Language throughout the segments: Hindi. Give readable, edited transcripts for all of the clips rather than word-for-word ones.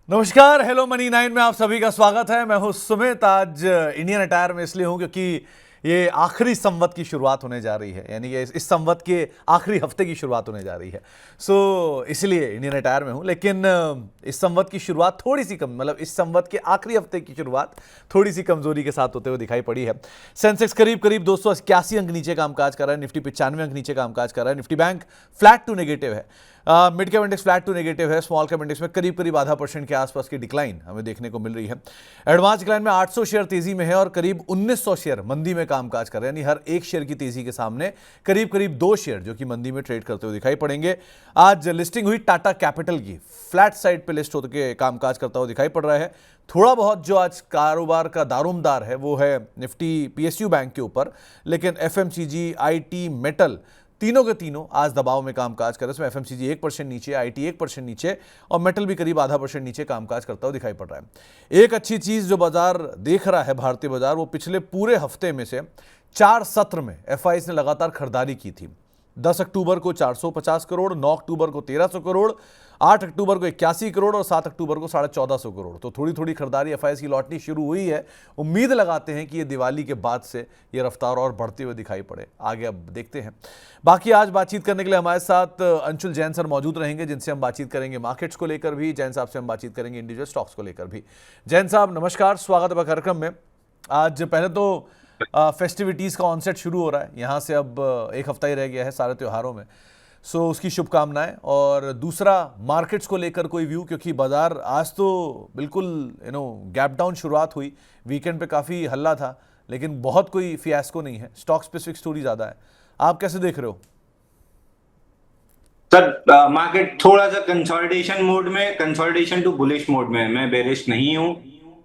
नमस्कार, हेलो मनी 9 में आप सभी का स्वागत है। मैं हूं सुमित। आज इंडियन अटायर में इसलिए हूं क्योंकि ये आखिरी संवत की शुरुआत होने जा रही है, यानी कि इस संवत के आखिरी हफ्ते की शुरुआत होने जा रही है। इसलिए इंडियन अटायर में हूं। लेकिन इस संवत की शुरुआत थोड़ी सी कम, मतलब इस संवत के आखिरी हफ्ते की शुरुआत थोड़ी सी कमजोरी के साथ होते हुए दिखाई पड़ी है। सेंसेक्स करीब 281 अंक नीचे कामकाज कर रहा है, निफ्टी 95 अंक नीचे कामकाज कर रहा है, Nifty bank flat to negative है, mid cap index flat to negative है, स्मॉल कैप इंडेक्स में करीब 0.5% के आसपास की डिक्लाइन हमें देखने को मिल रही है। एडवांस डिक्लाइन में 800 शेयर तेजी में है और करीब 1900 शेयर मंदी में कामकाज कर रहे हैं, यानी हर एक शेयर की तेजी के सामने करीब 2 शेयर जो कि मंदी में ट्रेड करते हुए दिखाई पड़ेंगे। आज लिस्टिंग हुई टाटा कैपिटल की, फ्लैट साइड पे लिस्ट होकर कामकाज करता हुआ दिखाई पड़ रहा है। थोड़ा बहुत जो आज कारोबार का दारोमदार है वो है निफ्टी पीएसयू बैंक के ऊपर, लेकिन एफएमसीजी, आईटी, मेटल तीनों के तीनों आज दबाव में कामकाज कर रहे हैं। इसमें एफएमसीजी 1% नीचे, आईटी 1% नीचे और मेटल भी करीब 0.5% नीचे कामकाज करता हुआ दिखाई पड़ रहा है। एक अच्छी चीज जो बाजार देख रहा है, भारतीय बाजार, वो पिछले पूरे हफ्ते में से 4 सत्र में एफआईज ने लगातार खरीदारी की थी। 10 अक्टूबर को 450 करोड़, 9 अक्टूबर को 1300 करोड़, 8 अक्टूबर को 81 करोड़ और 7 अक्टूबर को 1450 करोड़। तो थोड़ी खरीदारी एफआईज की लौटनी शुरू हुई है। उम्मीद लगाते हैं कि ये दिवाली के बाद से ये रफ्तार और बढ़ते हुए दिखाई पड़े। आगे अब देखते हैं। बाकी आज बातचीत करने के लिए हमारे साथ अंशुल जैन सर मौजूद रहेंगे, जिनसे हम बातचीत करेंगे मार्केट्स को लेकर भी। जैन साहब से हम बातचीत करेंगे इंडिविजुअल स्टॉक्स को लेकर भी। जैन साहब नमस्कार, स्वागत है कार्यक्रम में। आज पहले तो फेस्टिविटीज़ का ऑनसेट शुरू हो रहा है, यहाँ से अब एक हफ्ता ही रह गया है सारे त्योहारों में, सो उसकी शुभकामनाएं। और दूसरा मार्केट्स को लेकर कोई व्यू, क्योंकि बाजार आज तो बिल्कुल गैप डाउन शुरुआत हुई, वीकेंड पे काफ़ी हल्ला था, लेकिन बहुत कोई फियास्को नहीं है, स्टॉक स्पेसिफिक स्टोरी ज़्यादा है। आप कैसे देख रहे हो? सर, मार्केट थोड़ा सा कंसोलिडेशन मोड में, कंसोलिडेशन टू बुलिश मोड में। मैं बेरिश नहीं हूं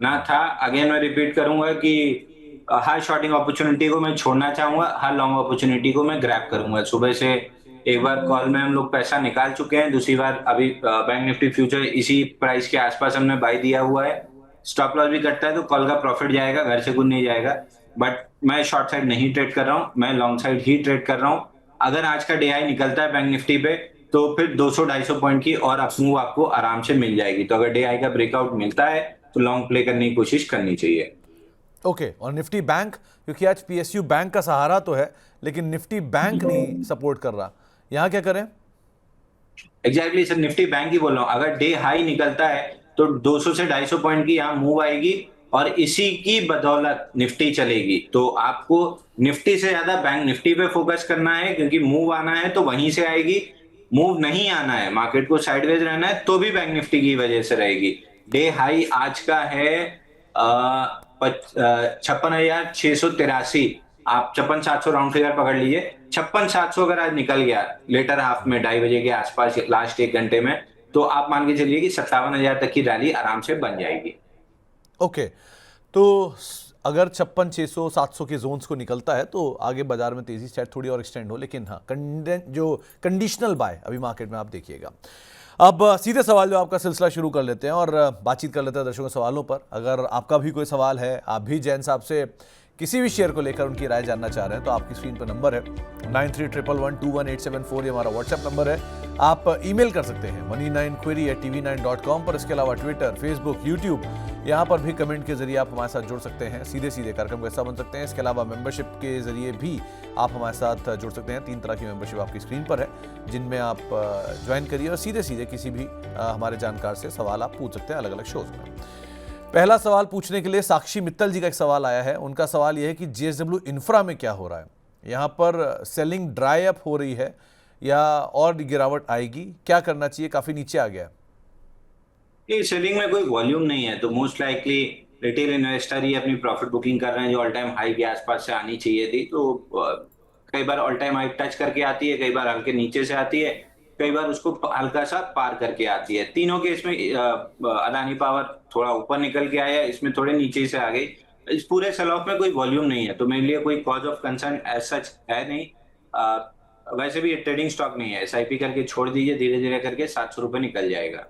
ना था। अगेन मैं रिपीट करूंगा कि हर शॉर्टिंग अपॉर्चुनिटी को मैं छोड़ना चाहूंगा, हर लॉन्ग अपॉर्चुनिटी को मैं ग्रैब करूंगा। सुबह से एक बार कॉल में हम लोग पैसा निकाल चुके हैं, दूसरी बार अभी बैंक निफ्टी फ्यूचर इसी प्राइस के आसपास हमने बाय दिया हुआ है। स्टॉप लॉस भी कटता है तो कॉल का प्रॉफिट जाएगा, घर से कुछ नहीं जाएगा। बट मैं शॉर्ट साइड नहीं ट्रेड कर रहा हूँ, मैं लॉन्ग साइड ही ट्रेड कर रहा हूँ। अगर आज का डे हाई निकलता है बैंक निफ्टी पे तो फिर 200-250 पॉइंट की और अपमूव आपको आराम से मिल जाएगी। तो अगर डे हाई का ब्रेकआउट मिलता है तो लॉन्ग प्ले करने की कोशिश करनी चाहिए। ओके। और निफ्टी बैंक, क्योंकि आज पीएसयू बैंक का सहारा तो है, लेकिन निफ्टी बैंक नहीं सपोर्ट कर रहा, यहाँ क्या करें? एग्जैक्टली सर, निफ्टी बैंक ही बोल रहा हूँ। अगर डे हाई निकलता है तो 200 से 250 पॉइंट की यहाँ मूव आएगी और इसी की बदौलत निफ्टी चलेगी। तो आपको निफ्टी से ज्यादा बैंक निफ्टी पे फोकस करना है, क्योंकि मूव आना है तो वहीं से आएगी। मूव नहीं आना है, मार्केट को साइडवेज रहना है, तो भी बैंक निफ्टी की वजह से रहेगी। डे हाई आज का है 56,683। आप 56,700 राउंड फिगर पकड़ लीजिए। 56,700 अगर आज निकल गया लेटर हाफ में 2:30 बजे के आसपास, लास्ट 1 घंटे में, तो आप मान के चलिए कि 57,000 तक की रैली आराम से बन जाएगी। ओके। तो अगर 56,600 700 के जोन्स को निकलता है तो आगे बाजार में तेजी शायद थोड़ी और एक्सटेंड हो, लेकिन हाँ, जो कंडीशनल बाय अभी मार्केट में आप देखिएगा। अब सीधे सवाल जो आपका सिलसिला शुरू कर लेते हैं और बातचीत कर लेते हैं दर्शकों के सवालों पर। अगर आपका भी कोई सवाल है, आप भी जैन साहब से किसी भी शेयर को लेकर उनकी राय जानना चाह रहे हैं, तो आपकी स्क्रीन पर नंबर है 9311121874, ये हमारा व्हाट्सएप नंबर है। आप ईमेल कर सकते हैं money9query@tv9.com पर। इसके अलावा ट्विटर, फेसबुक, यूट्यूब, यहाँ पर भी कमेंट के जरिए आप हमारे साथ जुड़ सकते हैं, सीधे कार्यक्रम का हिस्सा बन सकते हैं। इसके अलावा मेंबरशिप के जरिए भी आप हमारे साथ जुड़ सकते हैं। 3 तरह की मेंबरशिप आपकी स्क्रीन पर है, जिनमें आप ज्वाइन करिए और सीधे किसी भी हमारे जानकार से सवाल आप पूछ सकते हैं अलग अलग शोज में। पहला सवाल पूछने के लिए साक्षी मित्तल जी का एक सवाल आया है। उनका सवाल यह है कि जेएसडब्ल्यू इंफ्रा में क्या हो रहा है, यहाँ पर सेलिंग ड्राई अप हो रही है या और गिरावट आएगी, क्या करना चाहिए? काफी नीचे आ गया है। ये सेलिंग में कोई वॉल्यूम नहीं है, तो मोस्ट लाइकली रिटेल इन्वेस्टर ही अपनी प्रॉफिट बुकिंग कर रहे हैं, जो ऑल टाइम हाई के आसपास से आनी चाहिए थी। तो कई बार ऑल टाइम हाई टच करके आती है, कई बार हल्के नीचे से आती है, कई बार उसको हल्का सा पार करके आती है। तीनों के इसमें अदानी पावर थोड़ा ऊपर निकल के आया, इसमें थोड़े नीचे से आ गई। इस पूरे सेल ऑफ में कोई वॉल्यूम नहीं है, तो मेरे लिए कोई cause of concern as such है नहीं। वैसे भी ये ट्रेडिंग स्टॉक नहीं है, एसआईपी करके छोड़ दीजिए, धीरे धीरे करके 700 रुपए निकल जाएगा।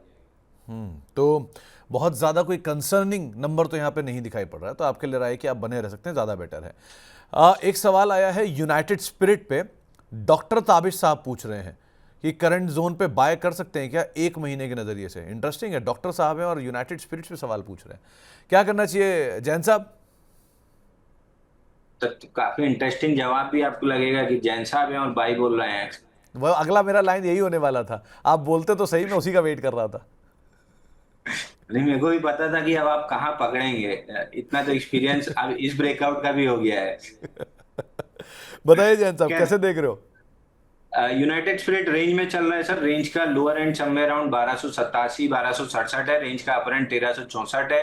तो बहुत ज़्यादा कोई कंसर्निंग नंबर तो यहाँ पे नहीं दिखाई पड़ रहा है, तो आपके लिए राय है कि आप बने रह सकते हैं, ज़्यादा बेटर है। एक सवाल आया है यूनाइटेड स्पिरिट पे, डॉक्टर ताबिश साहब पूछ रहे हैं कि करंट जोन पे बाय कर सकते हैं क्या 1 महीने के नज़रिए से। इंटरेस्टिंग है, डॉक्टर साहब हैं और यूनाइटेड स्पिरिट्स पे सवाल पूछ रहे हैं, क्या करना चाहिए जैन साहब? तो काफी इंटरेस्टिंग जवाब भी आपको लगेगा कि जैन साहब हैं और भाई बोल रहे हैं। वह अगला मेरा लाइन यही होने वाला था, आप बोलते तो सही, मैं उसी का वेट कर रहा था। नहीं, मेरे को भी पता था कि अब आप कहाँ पकड़ेंगे, इतना तो एक्सपीरियंस अब इस ब्रेकआउट का भी हो गया है। बताइए जैन साहब, क्या कैसे देख रहे हो? यूनाइटेड स्पिरिट रेंज में चल रहा है सर। रेंज का लोअर एंड समवेयर अराउंड 1287 1267 है। रेंज का अपर एंड 1364 है।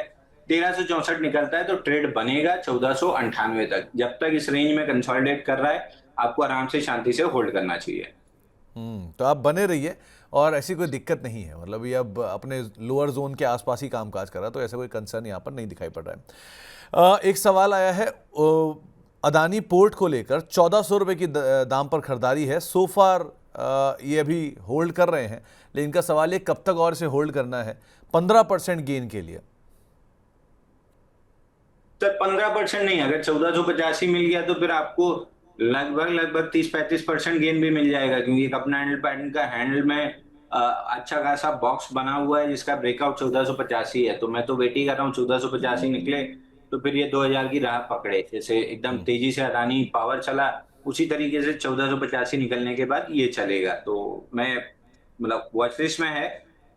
1364 निकलता है तो ट्रेड बनेगा 1498 तक। जब तक इस रेंज में कंसोलिडेट कर रहा है, आपको आराम से शांति से होल्ड करना चाहिए। तो आप बने रहिए और ऐसी कोई दिक्कत नहीं है, मतलब ये अब अपने लोअर जोन के आसपास ही कामकाज कर रहा है, तो ऐसा कोई कंसर्न यहाँ पर नहीं दिखाई पड़ रहा है। एक सवाल आया है अदानी पोर्ट को लेकर, 1400 रुपये की दाम पर खरीदारी है सो फार, ये अभी होल्ड कर रहे हैं, लेकिन इनका सवाल ये कब तक और इसे होल्ड करना है 15% गेन के लिए? सर 15% नहीं, अगर 1485 मिल गया तो फिर आपको लगभग 30-35% गेन भी मिल जाएगा, क्योंकि एक अपना हैंडल पैटर्न का हैंडल में अच्छा खासा बॉक्स बना हुआ है जिसका ब्रेकआउट 1485 है। तो मैं तो वेट ही कर रहा हूँ 1485 निकले तो फिर ये 2000 की राह पकड़े। जैसे एकदम तेजी से अदानी पावर चला, उसी तरीके से 1485 निकलने के बाद ये चलेगा। तो मैं मतलब वॉच लिस्ट में है,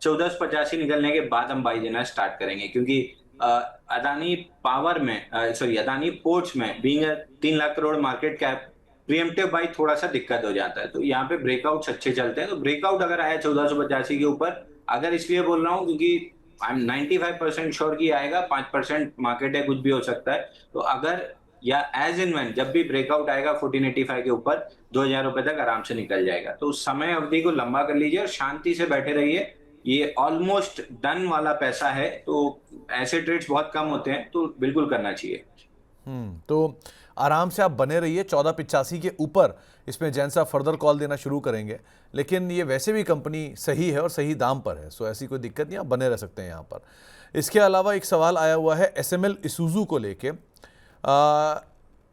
1485 निकलने के बाद हम बाई देना स्टार्ट करेंगे, क्योंकि अ, अदानी पावर में सॉरी अदानी पोर्ट्स में being 3 lakh crore market cap, pre-emptive by थोड़ा सा दिक्कत हो जाता है। तो यहाँ पे ब्रेकआउट अच्छे चलते हैं। तो ब्रेकआउट अगर आया 1485 के ऊपर, अगर इसलिए बोल रहा हूँ क्योंकि आई एम 95% श्योर कि आएगा, 5% मार्केट है, कुछ भी हो सकता है। तो अगर या एज इन व्हेन जब भी ब्रेकआउट आएगा 1485 के ऊपर, 2000 रुपए तक आराम से निकल जाएगा। तो उस समय अवधि को लंबा कर लीजिए और शांति से बैठे रहिए। ये ऑलमोस्ट डन वाला पैसा है, तो ऐसे ट्रेड्स बहुत कम होते हैं, तो बिल्कुल करना चाहिए। तो आराम से आप बने रहिए 1485 के ऊपर, इसमें जैन साहब फर्दर कॉल देना शुरू करेंगे, लेकिन ये वैसे भी कंपनी सही है और सही दाम पर है, सो ऐसी कोई दिक्कत नहीं, आप बने रह सकते हैं यहाँ पर। इसके अलावा एक सवाल आया हुआ है एसएमएल इसूजू को लेके,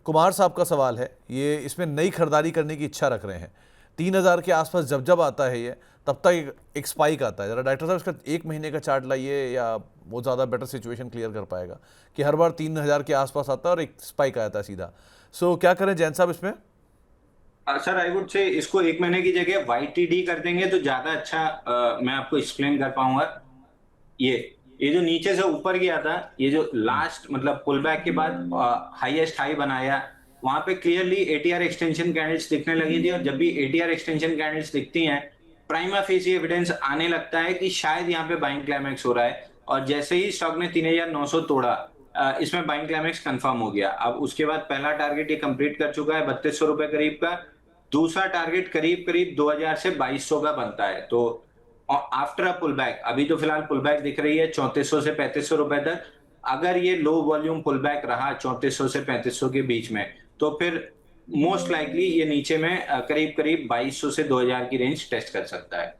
कुमार साहब का सवाल है, ये इसमें नई खरीदारी करने की इच्छा रख रहे हैं। 3000 के आसपास जब जब आता है ये, तब तक एक स्पाइक आता है। जरा डॉक्टर साहब इसका 1 महीने का चार्ट लाइए, या वो ज़्यादा बेटर सिचुएशन क्लियर कर पाएगा कि हर बार 3000 के आसपास आता है और एक स्पाइक आता है सीधा। सो क्या करें जैन साहब इसमें? सर आई वुड से इसको 1 महीने की जगह वाईटीडी कर देंगे तो ज्यादा अच्छा, मैं आपको एक्सप्लेन कर पाऊंगा। ये जो नीचे से ऊपर गया था, ये जो लास्ट मतलब पुल बैक के बाद हाईएस्ट हाई बनाया, वहां पे क्लियरली एटीआर एक्सटेंशन कैंडल्स दिखने लगी थी। और जब भी एटीआर एक्सटेंशन कैंडल्स दिखती हैं, प्राइमा फेसी एविडेंस आने लगता है कि शायद यहाँ पे बाइंग क्लाइमैक्स हो रहा है। और जैसे ही स्टॉक ने 3900 तोड़ा, इसमें बाइंग क्लाइमैक्स कंफर्म हो गया। अब उसके बाद पहला टारगेट ये कंप्लीट कर चुका है 3200 रुपए करीब का। दूसरा टारगेट करीब करीब 2000 से 2200 का बनता है। तो आफ्टर अ पुल बैक, अभी तो फिलहाल पुल बैक दिख रही है 3400 से 3500 रुपए तक। अगर ये लो वॉल्यूम पुल बैक रहा 3400 से 3500 के बीच में, तो फिर मोस्ट लाइकली ये नीचे में करीब करीब 2200 से 2000 की रेंज टेस्ट कर सकता है।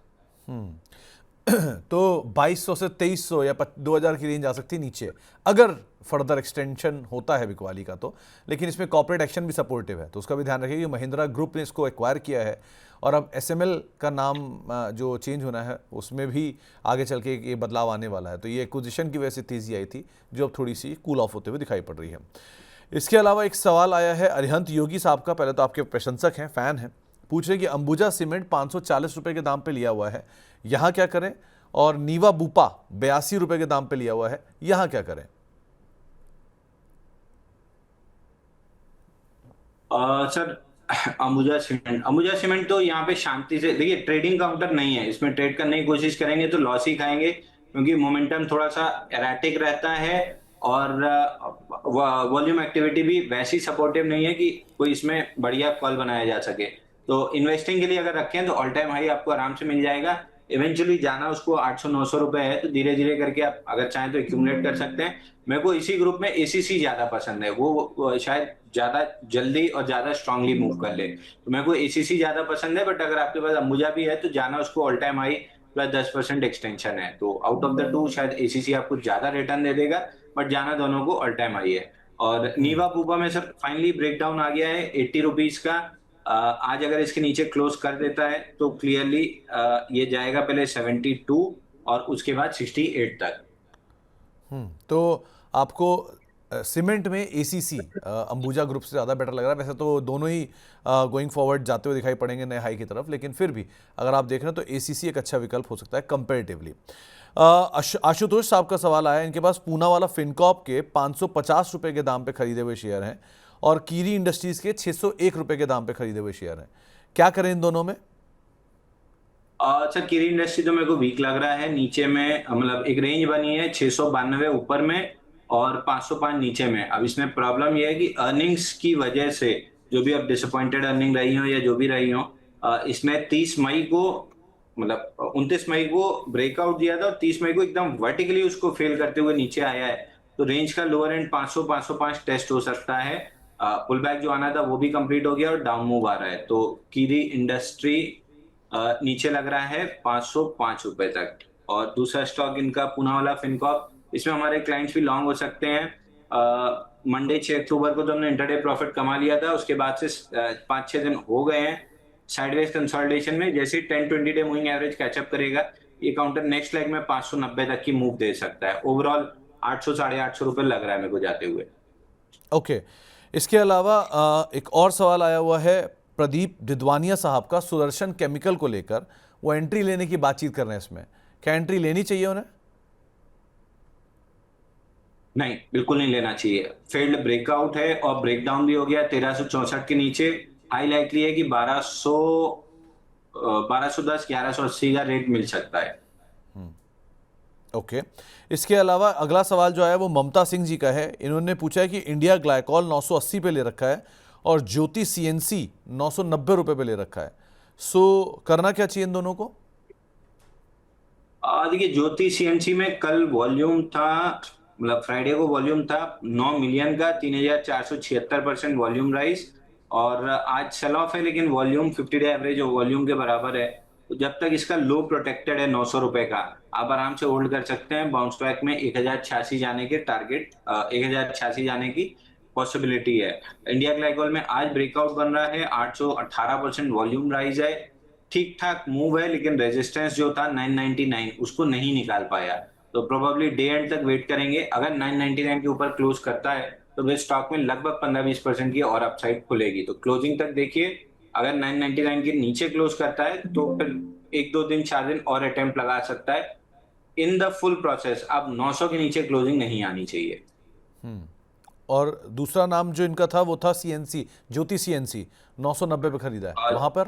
तो 2200 से 2300 या 2000 की रेंज आ सकती है नीचे, अगर फर्दर एक्सटेंशन होता है बिकवाली का तो। लेकिन इसमें कॉर्पोरेट एक्शन भी सपोर्टिव है, तो उसका भी ध्यान रखिए कि महिंद्रा ग्रुप ने इसको एक्वायर किया है, और अब एसएमएल का नाम जो चेंज होना है उसमें भी आगे चल के ये बदलाव आने वाला है। तो ये एक्विजिशन की वजह से तेज़ी आई थी, जो अब थोड़ी सी कूल ऑफ होते हुए दिखाई पड़ रही है। इसके अलावा एक सवाल आया है अरिहंत योगी साहब का, पहले तो आपके प्रशंसक हैं, फ़ैन हैं, पूछ रहे हैं कि अंबुजा सीमेंट 540 रुपये के दाम पे लिया हुआ है, यहाँ क्या करें? और नीवा बूपा 82 रुपये के दाम पे लिया हुआ है, यहाँ क्या करें? सर अंबुजा सीमेंट तो यहाँ पे शांति से देखिए, ट्रेडिंग काउंटर नहीं है, इसमें ट्रेड करने की कोशिश करेंगे तो लॉस ही खाएंगे, क्योंकि मोमेंटम थोड़ा सा एराटिक रहता है और वॉल्यूम एक्टिविटी भी वैसी सपोर्टिव नहीं है कि कोई इसमें बढ़िया कॉल बनाया जा सके। तो इन्वेस्टिंग के लिए अगर रखें तो ऑल टाइम हाई आपको आराम से मिल जाएगा। इवेंचुअली जाना उसको 800-900 रुपए है, तो धीरे धीरे करके आप अगर चाहें तो एक्यूमुलेट कर सकते हैं। मेरे को इसी ग्रुप में एसीसी ज्यादा पसंद है, वो शायद ज्यादा जल्दी और ज्यादा स्ट्रांगली मूव कर ले, तो मेरे को एसीसी ज्यादा पसंद है। बट अगर आपके पास अंबुजा भी है तो जाना उसको all time high plus 10% extension है, तो आउट ऑफ द टू शायद एसीसी आपको ज्यादा रिटर्न दे देगा, बट जाना दोनों को ऑल टाइम हाई है। और नीवा पूपा में सर फाइनली ब्रेकडाउन आ गया है 80 रुपीज का। आज अगर इसके नीचे क्लोज कर देता है तो क्लियरली ये जाएगा पहले 72 और उसके बाद 68 तक। तो आपको सीमेंट में एसीसी अंबुजा ग्रुप से ज़्यादा बेटर लग रहा है। वैसे तो दोनों ही गोइंग फॉरवर्ड जाते हुए दिखाई पड़ेंगे नए हाई की तरफ, लेकिन फिर भी अगर आप देख रहे हैं तो एसीसी एक अच्छा विकल्प हो सकता है कंपेरेटिवली। आशुतोष साहब का सवाल आया, इनके पास पूना वाला फिनकॉप के 550 रुपए के दाम पे खरीदे हुए शेयर हैं और कीरी इंडस्ट्रीज के 601 रुपए के दाम पे खरीदे हुए शेयर हैं। क्या करें इन दोनों में? सर किरी इंडस्ट्री तो मेरे को वीक लग रहा है। नीचे में मतलब एक रेंज बनी है 692 ऊपर में और 505 नीचे में। अब इसमें प्रॉब्लम ये है कि अर्निंग्स की वजह से जो भी अब डिसअपॉइंटेड अर्निंग रही हो या जो भी रही हो, इसमें 30 मई को मतलब 29 मई को ब्रेकआउट दिया था और 30 मई को एकदम वर्टिकली उसको फेल करते हुए नीचे आया है। तो रेंज का लोअर एंड 500 505 टेस्ट हो सकता है। पुल बैक जो आना था वो भी कंप्लीट हो गया और डाउन मूव आ रहा है। तो कीरी इंडस्ट्री नीचे लग रहा है 505 रुपए तक। और दूसरा स्टॉक इनका पूना वाला फिनकॉप, इसमें हमारे क्लाइंट्स भी लॉन्ग हो सकते हैं। मंडे 6 अक्टूबर को तो हमने इंटरडे प्रॉफिट कमा लिया था, उसके बाद से 5-6 दिन हो गए हैं साइडवेज कंसोलिडेशन में। जैसे ही 10-20 डे मूविंग एवरेज कैचअप करेगा, ये काउंटर नेक्स्ट लेग में 590 तक की मूव दे सकता है। ओवरऑल 800 850 रुपए लग रहा है मेरे को जाते हुए। ओके, इसके अलावा एक और सवाल आया हुआ है प्रदीप दिदवानिया साहब का सुदर्शन केमिकल को लेकर। वो एंट्री लेने की बातचीत कर रहे हैं इसमें, क्या एंट्री लेनी चाहिए उन्हें? नहीं, बिल्कुल नहीं लेना चाहिए। फेल्ड ब्रेकआउट है और ब्रेकडाउन भी हो गया 1364 के नीचे। हाई लाइकली है कि 1210 1180 का रेट मिल सकता है। ओके, इसके अलावा अगला सवाल जो है वो ममता सिंह जी का है। इन्होंने पूछा है कि इंडिया ग्लाइकॉल 980 पे ले रखा है और ज्योति सीएनसी 990 रुपए पे ले रखा है। सो करना क्या चाहिए इन दोनों को? देखिए ज्योति सीएनसी में कल वॉल्यूम था, मतलब फ्राइडे को वॉल्यूम था 9 मिलियन का, 3476% वॉल्यूम राइज। और आज सेल ऑफ है लेकिन वॉल्यूम 50 डे एवरेज वॉल्यूम के बराबर है। तो जब तक इसका लो प्रोटेक्टेड है 900 रुपए का, आप आराम से होल्ड कर सकते हैं। बाउंस बैक में 1086 जाने के टारगेट, 1086 जाने की पॉसिबिलिटी है। इंडिया ग्लाइकोल में आज ब्रेकआउट बन रहा है, 818% वॉल्यूम राइज है। ठीक ठाक मूव है लेकिन रेजिस्टेंस जो था 999 उसको नहीं निकाल पाया। तो प्रोबेबली डे एंड तक वेट करेंगे। अगर 999 के ऊपर क्लोज करता है तो वे स्टॉक में लगभग 15-20% की और अपसाइड खुलेगी। तो क्लोजिंग तक देखिए, अगर 999 के नीचे क्लोज करता है तो फिर 1-2 दिन 4 दिन और अटेम्प्ट लगा सकता है। इन द फुल प्रोसेस अब 900 के नीचे क्लोजिंग नहीं आनी चाहिए। और दूसरा नाम जो इनका था वो था सीएनसी, ज्योति सीएनसी 990 पे खरीदा है, वहां पर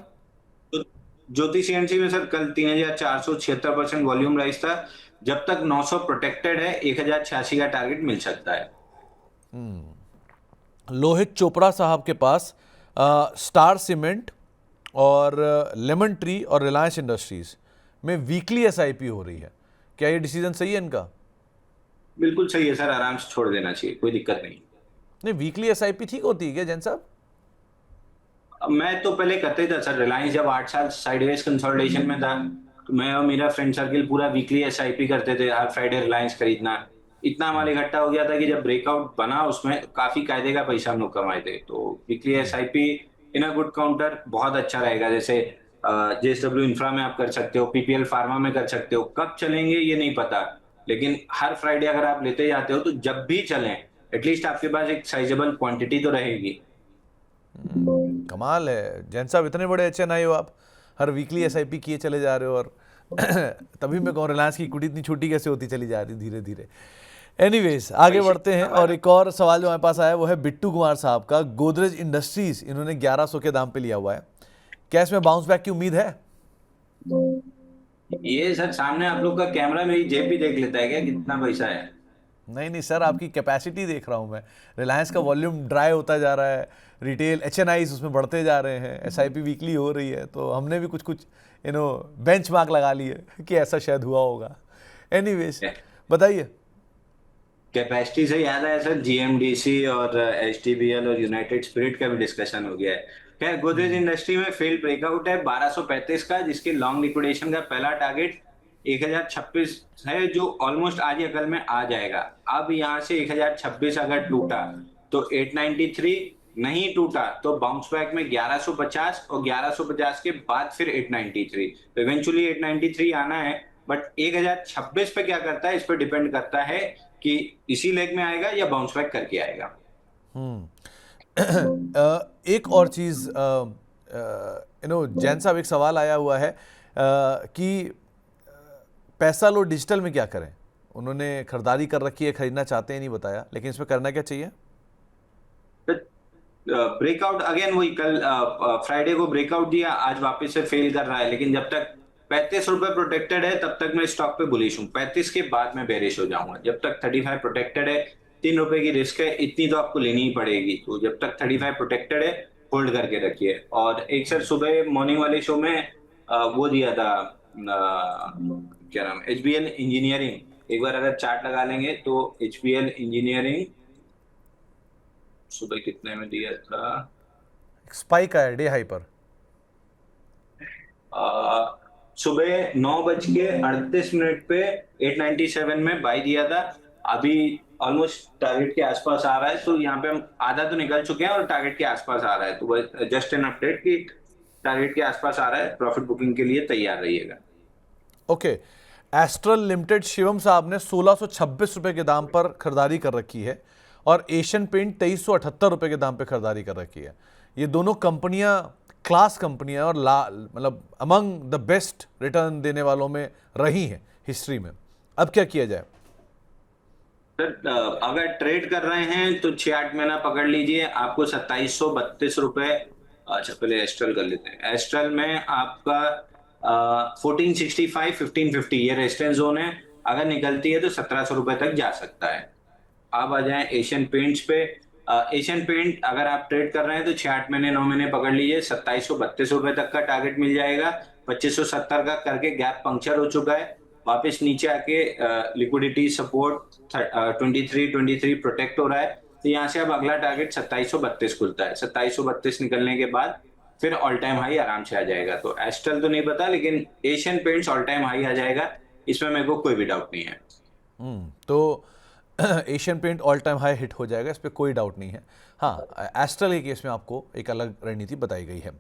तो ज्योति सीएनसी में सर कल 3476% वॉल्यूम राइज था। जब तक 900 प्रोटेक्टेड है 1086 का टारगेट मिल सकता है। लोहित चोपड़ा साहब के पास स्टार सीमेंट और लेमन ट्री और रिलायंस इंडस्ट्रीज में वीकली एसआईपी हो रही है। क्या ये डिसीजन सही है इनका? बिल्कुल सही है सर, आराम से छोड़ देना चाहिए, कोई दिक्कत नहीं। नहीं, वीकली एसआईपी ठीक होती है क्या जैन साहब? मैं तो पहले करते था सर। रिलायंस जब 8 साल साइडवेज कंसोलिडेशन में था तो मैं और मेरा फ्रेंड सर्किल पूरा वीकली एसआईपी करते थे, हर फ्राइडे रिलायंस खरीदना। इतना हमारे इकट्ठा हो गया था कि जब ब्रेकआउट बना उसमें काफी कायदे का पैसा हम लोग कमाए थे। तो weekly SIP in a good counter बहुत अच्छा रहेगा। जैसे जेएसडब्ल्यू इंफ्रा में आप कर सकते हो, पीपीएल फार्मा में कर सकते हो। कब चलेंगे ये नहीं पता, लेकिन हर फ्राइडे अगर आप लेते जाते हो तो जब भी चलें एटलीस्ट आपके पास एक साइजेबल क्वांटिटी तो रहेगी। कमाल है जैन साहब, इतने बड़े एचएनआई हो आप, हर वीकली एसआईपी किए चले जा रहे हो। और तभी मैं कहूँ रिलायंस की इक्विटी इतनी छोटी कैसे होती चली जा रही धीरे धीरे। एनीवेज आगे बढ़ते हैं। और एक और सवाल जो हमारे पास आया वो है बिट्टू कुमार साहब का। गोदरेज इंडस्ट्रीज इन्होंने 1100 के दाम पे लिया हुआ है, क्या इसमें बाउंस बैक की उम्मीद है? ये सर सामने आप लोग का कैमरा मेरी जेब भी देख लेता है क्या कितना पैसा है? नहीं नहीं सर, आपकी कैपेसिटी देख रहा हूँ मैं। रिलायंस का वॉल्यूम ड्राई होता जा रहा है, रिटेल एचएनआईज उसमें बढ़ते जा रहे हैं, एसआईपी वीकली हो रही है, तो हमने भी कुछ कुछ बेंचमार्क लगा लिए कि ऐसा शायद हुआ होगा। एनीवेज बताइए। कैपेसिटी से याद आया सर, जीएमडीसी और एचटीबीएल और यूनाइटेड स्पिरिट का भी डिस्कशन हो गया है। खैर गोदरेज इंडस्ट्री में फेल ब्रेकआउट है 1235 का, जिसके लॉन्ग लिक्विडेशन का पहला टारगेट 1026 है जो ऑलमोस्ट आज या कल में आ जाएगा। अब यहाँ से 1026 अगर टूटा तो 893, नहीं टूटा तो बाउंस बैक में 1150, और 1150 के बाद फिर 893। तो इवेंचुअली 893 आना है, बट 1026 पे क्या करता है इस पर डिपेंड करता है कि इसी लेग में आएगा या बाउंस बैक करके आएगा। एक और चीज़ जैन साहब, एक सवाल आया हुआ है कि पैसा लो डिजिटल में क्या करें। उन्होंने खरीदारी कर रखी है, खरीदना चाहते हैं, नहीं बताया, लेकिन इसमें करना क्या चाहिए? ब्रेकआउट अगेन वही, कल फ्राइडे को ब्रेकआउट दिया, आज वापस से फेल कर रहा है, लेकिन जब तक 35 रुपए प्रोटेक्टेड है तब तक मैं स्टॉक पे बुलिश हूँ। 35 के बाद मैं बेरिश हो जाऊंगा। जब तक 35 प्रोटेक्टेड है, 3 रुपए की रिस्क है, इतनी तो आपको लेनी ही पड़ेगी। तो जब तक 35 प्रोटेक्टेड है होल्ड करके रखिए। और एक सर सुबह मॉर्निंग वाले शो में वो दिया था, क्या नाम, एचबीएल इंजीनियरिंग। एक बार अगर चार्ट लगा लेंगे तो एचबीएल इंजीनियरिंग सुबह कितने में दिया था, स्पाइक आया डे हाई पर। सुबह 9:38 पे 897 में बाई दिया था। अभी ऑलमोस्ट टारगेट के आसपास आ रहा है, तो यहाँ पे हम आधा तो निकल चुके हैं और टारगेट के आसपास आ रहा है। तो जस्ट एन अपडेट कि टारगेट के आसपास आ रहा है, प्रॉफिट बुकिंग के लिए तैयार रहिएगा। ओके, एस्ट्रल लिमिटेड शिवम साहब ने 1626 रुपए के दाम पर खरीदारी कर रखी है और एशियन पेंट 2378 रुपए के दाम पर खरीदारी कर रखी है। ये दोनों कंपनियां क्लास कंपनियां और मतलब अमंग द बेस्ट रिटर्न देने वालों में रही हैं हिस्ट्री में। अब क्या किया जाए? सर अगर ट्रेड कर रहे हैं तो 6-8 महीना पकड़ लीजिए, आपको 2732 रुपए। अच्छा पहले एस्ट्रल कर लेते हैं। एस्ट्रल में आपका 1465 1550 ये रेजिस्टेंस जोन है। अगर निकलती है तो 1700 रुपए तक जा सकता है। आप आ जाएं एशियन पेंट्स पे। एशियन पेंट अगर आप ट्रेड कर रहे हैं तो 6-8 महीने 9 महीने पकड़ लीजिए, 2732 रुपए तक का टारगेट मिल जाएगा। 2570 का करके गैप पंक्चर हो चुका है। वापस नीचे आके लिक्विडिटी सपोर्ट 23 प्रोटेक्ट हो रहा है। तो यहाँ से अब अगला टारगेट 2732 खुलता है। 2732 निकलने के बाद फिर ऑल टाइम हाई आराम से आ जाएगा। तो एस्ट्रल तो नहीं पता, लेकिन Asian Paints all time high आ जाएगा, इसमें मेरे को कोई भी डाउट नहीं है। तो Asian Paint all time high hit हो जाएगा, इस पर कोई डाउट नहीं है। हाँ, एस्ट्रल के केस में आपको एक अलग रणनीति बताई गई है।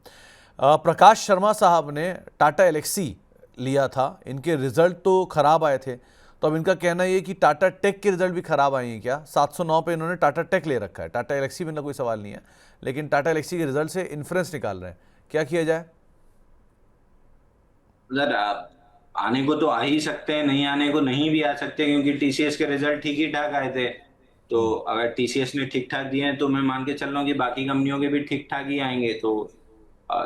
प्रकाश शर्मा साहब ने टाटा एलेक्सी लिया था, इनके रिजल्ट तो खराब आए थे, तो अब इनका कहना ये कि टाटा टेक के रिजल्ट भी खराब आए हैं क्या? 709 पे इन्होंने टाटा टेक ले रखा है। टाटा एलेक्सी में ना कोई सवाल नहीं है, लेकिन टाटा एलेक्सी के रिजल्ट से इन्फ्रेंस निकाल रहे हैं। क्या किया जाए? आप आने को तो आ ही सकते हैं, नहीं आने को नहीं भी आ सकते, क्योंकि टीसीएस के रिजल्ट ठीक ही ठाक आए थे। तो अगर टीसीएस ने ठीक ठाक दिए हैं तो मैं मान के चल रहा हूँ कि बाकी कंपनियों के भी ठीक ठाक ही आएंगे। तो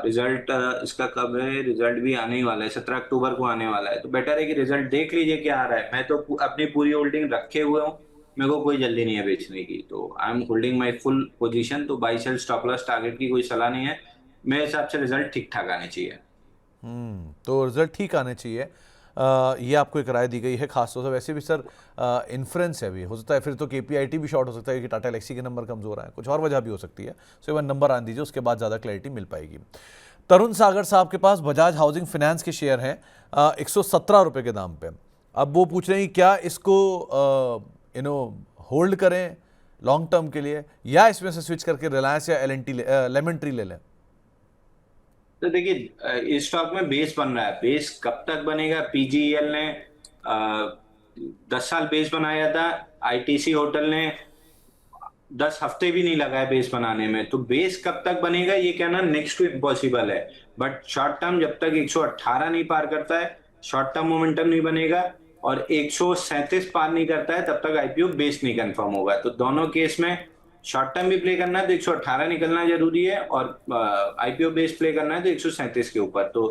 रिजल्ट इसका कब है? रिजल्ट भी आने ही वाला है, 17 अक्टूबर को आने वाला है। तो बेटर है कि रिजल्ट देख लीजिए क्या आ रहा है। मैं तो अपनी पूरी होल्डिंग रखे हुए हूँ, मेरे को कोई जल्दी नहीं है बेचने की। तो I am holding my full position. तो buy sell stop loss target की कोई सलाह नहीं है। मेरे हिसाब से रिजल्ट ठीक ठाक आने चाहिए। तो रिजल्ट ठीक आने चाहिए, ये आपको एक राय दी गई है खासतौर से। वैसे भी सर इन्फ्रेंस है, अभी हो सकता है फिर तो केपीआईटी भी शॉर्ट हो सकता है कि टाटा एलेक्सी के नंबर कमजोर आए, कुछ और वजह भी हो सकती है। सो एक बार नंबर आने दीजिए, उसके बाद ज़्यादा क्लैरिटी मिल पाएगी। तरुण सागर साहब के पास बजाज हाउसिंग फाइनेंस के शेयर हैं 117 रुपये के दाम पे। अब वो पूछ रहे हैं कि क्या इसको होल्ड करें लॉन्ग टर्म के लिए, या इसमें से स्विच करके रिलायंस या लेमन ट्री ले लें? तो देखिए इस स्टॉक में बेस बन रहा है। बेस कब तक बनेगा? पीजीईएल ने 10 साल बेस बनाया था, आईटीसी होटल ने 10 हफ्ते भी नहीं लगाए बेस बनाने में। तो बेस कब तक बनेगा ये कहना नेक्स्ट टू इम्पॉसिबल है। बट शॉर्ट टर्म जब तक 118 नहीं पार करता है, शॉर्ट टर्म मोमेंटम नहीं बनेगा, और 137 पार नहीं करता है, तब तक आईपीओ बेस नहीं कंफर्म होगा। तो दोनों केस में शॉर्ट टर्म भी प्ले करना है तो 118 निकलना जरूरी है, और आईपीओ बेस प्ले करना है तो 137 के ऊपर। तो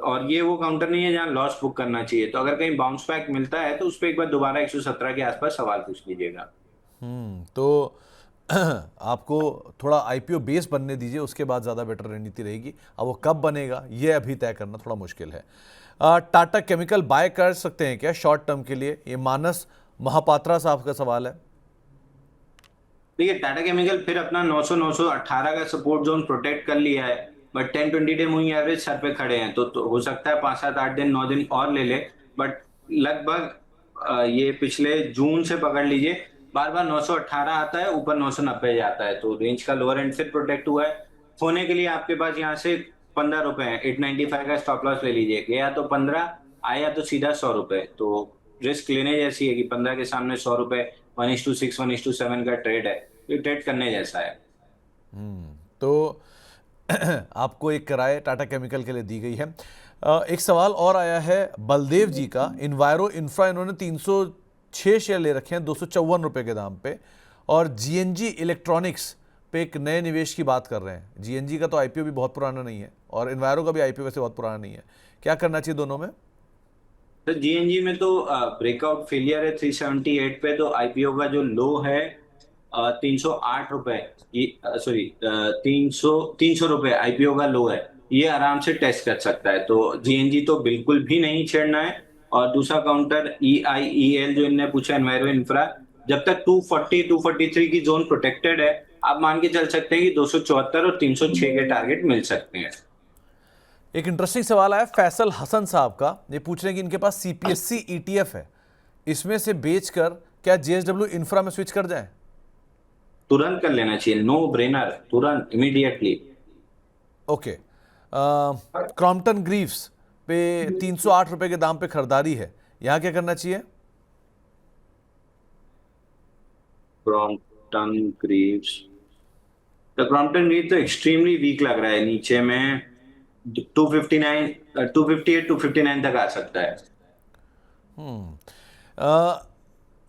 और ये वो काउंटर नहीं है जहां लॉस बुक करना चाहिए। तो अगर कहीं बाउंस बैक मिलता है तो उस पर एक बार दोबारा 117 के आसपास सवाल पूछ लीजिएगा। तो आपको थोड़ा आईपीओ बेस बनने दीजिए, उसके बाद ज़्यादा बेटर रणनीति रहेगी। अब वो कब बनेगा ये अभी तय करना थोड़ा मुश्किल है। टाटा केमिकल बाय कर सकते हैं क्या शॉर्ट टर्म के लिए? ये मानस महापात्रा साहब का सवाल है। देखिए टाटा केमिकल फिर अपना 918 का सपोर्ट जोन प्रोटेक्ट कर लिया है, but 10-20 day moving average sir पे खड़े हैं। तो हो सकता है 5-7-8 दिन 9 दिन और ले ले, बट लगभग ये पिछले जून से पकड़ लीजिए, बार बार 918 आता है, ऊपर 990 जाता है, तो रेंज का लोअर एंड से प्रोटेक्ट हुआ है। होने के लिए आपके पास यहाँ से 15 रुपए है, 895 का स्टॉप लॉस ले लीजिए, गया तो 15, आया तो सीधा 100 रुपए, तो रिस्क लेने जैसी है कि 15 के सामने 100 रुपए, 1:6 1:7 का ट्रेड है, ये ट्रेड करने जैसा है। तो आपको एक राय टाटा केमिकल के लिए दी गई है। एक सवाल और आया है बलदेव जी का, इन्वायरो इंफ्रा इन्होंने 306 शेयर ले रखे हैं 254 रुपए के दाम पे, और जीएनजी इलेक्ट्रॉनिक्स पे एक नए निवेश की बात कर रहे हैं। जीएनजी का तो आईपीओ भी बहुत पुराना नहीं है और इन्वायरो का भी आईपीओ वैसे बहुत पुराना नहीं है, क्या करना चाहिए दोनों में? तो जीएनजी में तो ब्रेकआउट फेलियर है 378 पे, तो आईपीओ का जो लो है 308 रुपए, सॉरी 300 रुपए आईपीओ का लो है, ये आराम से टेस्ट कर सकता है, तो जीएनजी तो बिल्कुल भी नहीं छेड़ना है। और दूसरा काउंटर EIEL जो इनने पूछा, एनवायरो इंफ्रा, जब तक 240 243 की जोन प्रोटेक्टेड है, आप मान के चल सकते हैं कि 274 और 306 के टारगेट मिल सकते हैं। एक इंटरेस्टिंग सवाल आया फैसल हसन साहब का, ये पूछ रहे हैं कि इनके पास सीपीएससी ETF है, इसमें से बेचकर क्या जेएसडब्ल्यू इंफ्रा में स्विच कर जाएं? तुरंत कर लेना चाहिए, नो ब्रेनर, तुरंत इमीडिएटली। ओके, क्रॉम्पटन ग्रीव्स पे 308 रुपए के दाम पे खरीदारी है, यहां क्या करना चाहिए? क्रॉम्पटन ग्रीव्स, तो क्रॉम्पटन ग्रीव्स तो एक्सट्रीमली वीक लग रहा है, नीचे में 259 258 259 तक आ सकता है।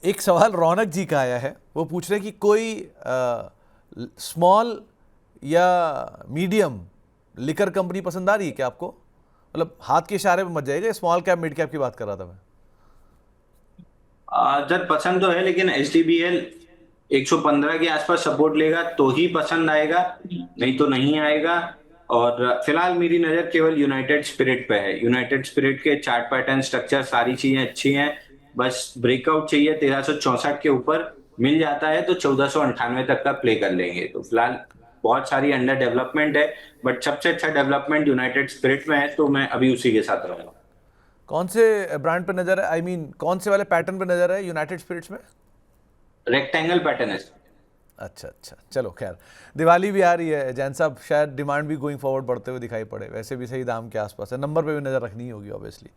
एक सवाल रौनक जी का आया है, वो पूछ रहे हैं कि कोई स्मॉल या मीडियम लिकर कंपनी पसंद आ रही है क्या आपको? मतलब हाथ के इशारे पे मत जाएगा, स्मॉल कैप मिड कैप की बात कर रहा था मैं। जब पसंद तो है, लेकिन HDBL 115 के आसपास सपोर्ट लेगा तो ही पसंद आएगा, नहीं तो नहीं आएगा। और फिलहाल मेरी नजर केवल यूनाइटेड स्पिरिट पे है। यूनाइटेड स्पिरिट के चार्ट पैटर्न, स्ट्रक्चर, सारी चीजें अच्छी हैं, बस ब्रेकआउट चाहिए 1364 के ऊपर, मिल जाता है तो 1498 तक का प्ले कर लेंगे। तो फिलहाल बहुत सारी अंडर डेवलपमेंट है, बट सबसे अच्छा डेवलपमेंट यूनाइटेड स्पिरिट में है, तो मैं अभी उसी के साथ रहूंगा। कौन से ब्रांड पे नजर है, आई मीन कौन से वाले पैटर्न पे नजर है यूनाइटेड स्पिरिट्स में? रेक्टेंगल पैटर्न है। अच्छा अच्छा, चलो खैर, दिवाली भी आ रही है जैन साहब, शायद डिमांड भी गोइंग फॉरवर्ड बढ़ते हुए दिखाई पड़े, वैसे भी सही दाम के आसपास है, नंबर पे भी नजर रखनी ही होगी ऑब्वियसली।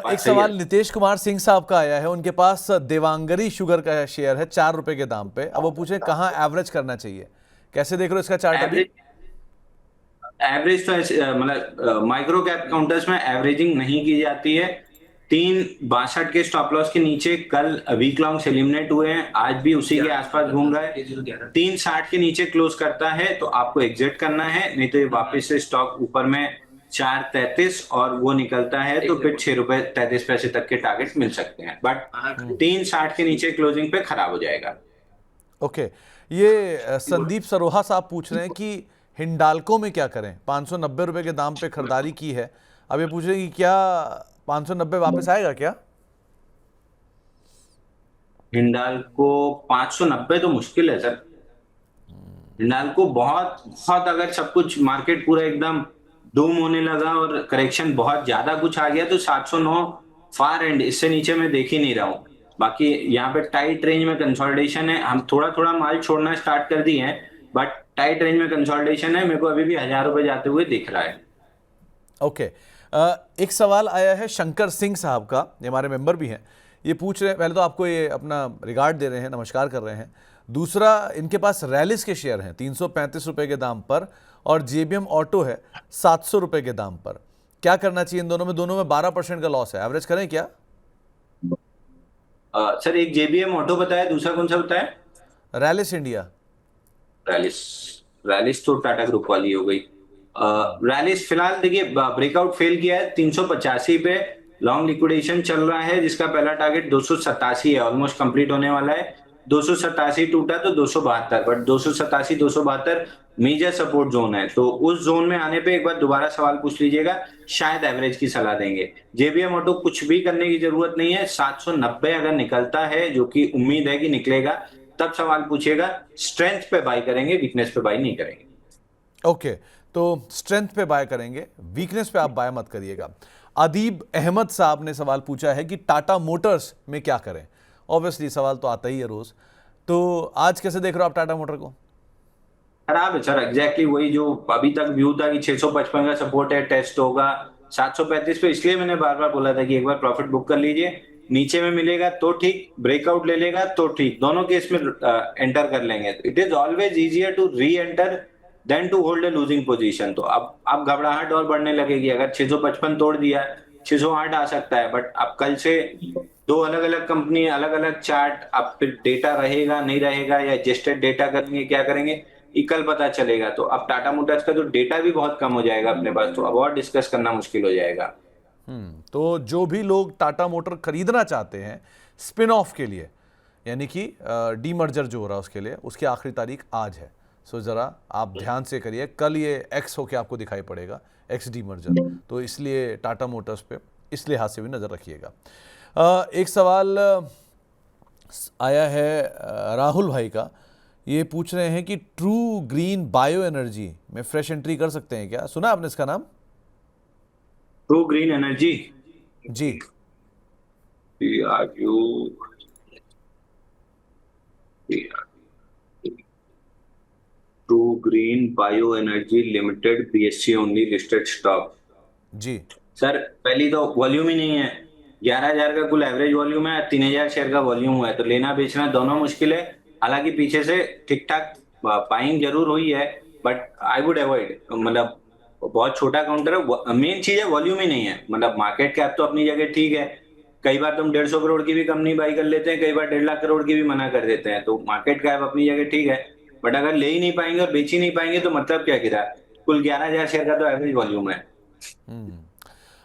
एक सवाल नितेश कुमार सिंह साहब का आया है, उनके पास देवांगरी शुगर का शेयर है 4 रुपए के दाम पे, अब वो पूछे कहाँ एवरेज करना चाहिए, कैसे देख रहे हो इसका चार्ट अभी? एवरेज तो मतलब माइक्रो कैप काउंटर्स में एवरेजिंग नहीं की जाती है। 362 के स्टॉप लॉस के नीचे कल वीक लॉन्ग एलिमिनेट हुए हैं, आज भी उसी के आसपास घूम रहा है। 360 के नीचे क्लोज करता है तो आपको एग्जिट करना है, नहीं तो ये वापस से स्टॉक ऊपर में 4.33 और वो निकलता है तो फिर 6.33 रुपए तक के टारगेट मिल सकते हैं, बट 360 के नीचे क्लोजिंग पे खराब हो जाएगा। ओके, ये संदीप सरोहा साहब पूछ रहे हैं कि हिंडाल्को में क्या करें, 590 रुपए के दाम पे खरीदारी की है, अब ये पूछ रहे हैं कि क्या 590 वापस आएगा क्या? हिंडाल्को 590 तो मुश्किल है सर। हिंडाल्को बहुत बहुत, अगर सब कुछ मार्केट पूरा एकदम डूम होने लगा और करेक्शन बहुत ज्यादा कुछ आ गया तो 709 फार एंड, इससे नीचे मैं देख ही नहीं रहा हूँ। बाकी यहाँ पे टाइट रेंज में कंसोलिडेशन है, हम थोड़ा थोड़ा माल छोड़ना स्टार्ट कर दिए हैं, बट टाइट रेंज में कंसोलिडेशन है, मेरे को अभी भी 1000 रुपए जाते हुए दिख रहा है। ओके, एक सवाल आया है शंकर सिंह साहब का, ये हमारे मेंबर भी हैं, ये पूछ रहे हैं, पहले तो आपको ये अपना रिगार्ड दे रहे हैं, नमस्कार कर रहे हैं, दूसरा इनके पास रैलिस के शेयर हैं 335 रुपए के दाम पर, और JBM ऑटो है 700 रुपए के दाम पर, क्या करना चाहिए इन दोनों में? दोनों में 12% का लॉस है, एवरेज करें क्या? सर एक JBM ऑटो बताया, दूसरा कौन सा बताया? रैलिस इंडिया। रैलिस, रैलिस तो टाटा ग्रुप वाली हो गई। रैलिस फिलहाल देखिए ब्रेकआउट फेल किया है 385 पे, लॉन्ग लिक्विडेशन चल रहा है, जिसका पहला टारगेट 287 है, ऑलमोस्ट कंप्लीट होने वाला है। 287 टूटा तो 272, बट 287 272 मेजर सपोर्ट जोन है, तो उस जोन में आने पे एक बार दोबारा सवाल पूछ लीजिएगा, शायद एवरेज की सलाह देंगे। JBM ऑटो कुछ भी करने की जरूरत नहीं है, 790 अगर निकलता है, जो कि उम्मीद है कि निकलेगा, तब सवाल पूछिएगा। स्ट्रेंथ पे बाय करेंगे, वीकनेस पे बाय नहीं करेंगे। ओके, तो स्ट्रेंथ पे बाय करेंगे, वीकनेस पे आप बाय मत करिएगा। अदीब अहमद साहब ने सवाल पूछा है कि टाटा मोटर्स में क्या करें। ऑब्वियसली सवाल तो आता ही है रोज, तो आज कैसे देख रहे हो आप टाटा मोटर को? खराब है सर, एग्जैक्टली वही जो अभी तक व्यू था कि 655 का सपोर्ट है, टेस्ट होगा 735 पे, इसलिए मैंने बार बार बोला था कि एक बार प्रॉफिट बुक कर लीजिए, नीचे में मिलेगा तो ठीक, ब्रेकआउट ले लेगा तो ठीक, दोनों केस में एंटर कर लेंगे। It is always easier to reenter than to hold a losing position. तो अब घबराहट और बढ़ने लगेगी, अगर 655 तोड़ दिया 608 आ सकता है, बट अब कल से दो अलग अलग कंपनी, अलग अलग चार्ट, अब फिर डेटा रहेगा नहीं रहेगा या एडजस्टेड डेटा करेंगे क्या करेंगे ये कल पता चलेगा। तो अब टाटा मोटर्स का जो डेटा भी बहुत कम हो जाएगा अपने पास, तो अब और डिस्कस करना मुश्किल हो जाएगा। तो जो भी लोग टाटा मोटर खरीदना चाहते हैं स्पिन ऑफ के लिए, यानी कि डीमर्जर जो हो रहा है उसके लिए, उसकी आखिरी तारीख आज है। सो ज़रा आप ध्यान से करिए, कल ये एक्स होके आपको दिखाई पड़ेगा, एक्स डीमर्जर, तो इसलिए टाटा मोटर्स पे इस लिहाज से भी नज़र रखिएगा। एक सवाल आया है राहुल भाई का, ये पूछ रहे हैं कि ट्रू ग्रीन बायो एनर्जी में फ्रेश एंट्री कर सकते हैं क्या? सुना आपने इसका नाम? ट्रू ग्रीन एनर्जी, जी, TRU, True Green Bio Energy Limited, BSE only listed stock. जी, सर पहली तो वॉल्यूम ही नहीं है, 11,000 का कुल एवरेज वॉल्यूम है, 3,000 शेयर का वॉल्यूम हुआ है, तो लेना बेचना दोनों मुश्किल है। हालांकि पीछे से ठीक ठाक बाइंग जरूर हुई है, बट आई वुड अवॉइड, मतलब बहुत छोटा काउंटर है, मेन चीज है वॉल्यूम ही नहीं है। मतलब मार्केट कैप तो अपनी जगह ठीक है, कई बार तुम 150 करोड़ की भी कंपनी बाई कर लेते हैं, कई बार 1.5 लाख करोड़ की भी मना कर देते हैं, तो मार्केट कैप अपनी जगह ठीक है, बट अगर ले ही नहीं पाएंगे और बेच ही नहीं पाएंगे तो मतलब क्या गिरा? कुल 11,000 शेयर का तो एवरेज वॉल्यूम है।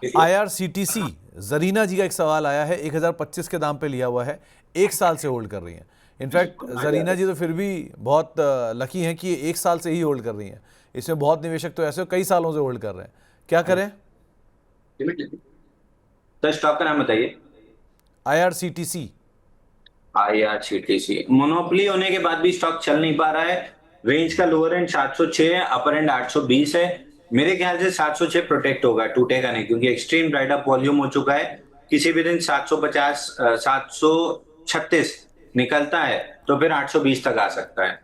IRCTC जरीना जी का एक सवाल आया है, 1025 के दाम पे लिया हुआ है, एक साल से होल्ड कर रही हैं। इनफैक्ट जरीना जी तो फिर भी बहुत लकी हैं कि एक साल से ही होल्ड कर रही हैं। इसमें बहुत निवेशक तो ऐसे कई सालों से होल्ड कर रहे हैं, क्या करें? तो स्टॉक का नाम बताइए। IRCTC। IRCTC मोनोपोली होने के बाद भी स्टॉक चल नहीं पा रहा है। रेंज का लोअर एंड 706 है, अपर एंड 820 है। मेरे ख्याल से 706 प्रोटेक्ट होगा, टूटेगा नहीं, क्योंकि एक्सट्रीम राइट अप वॉल्यूम हो चुका है। किसी भी दिन 750 736 निकलता है तो फिर 820 तक आ सकता है।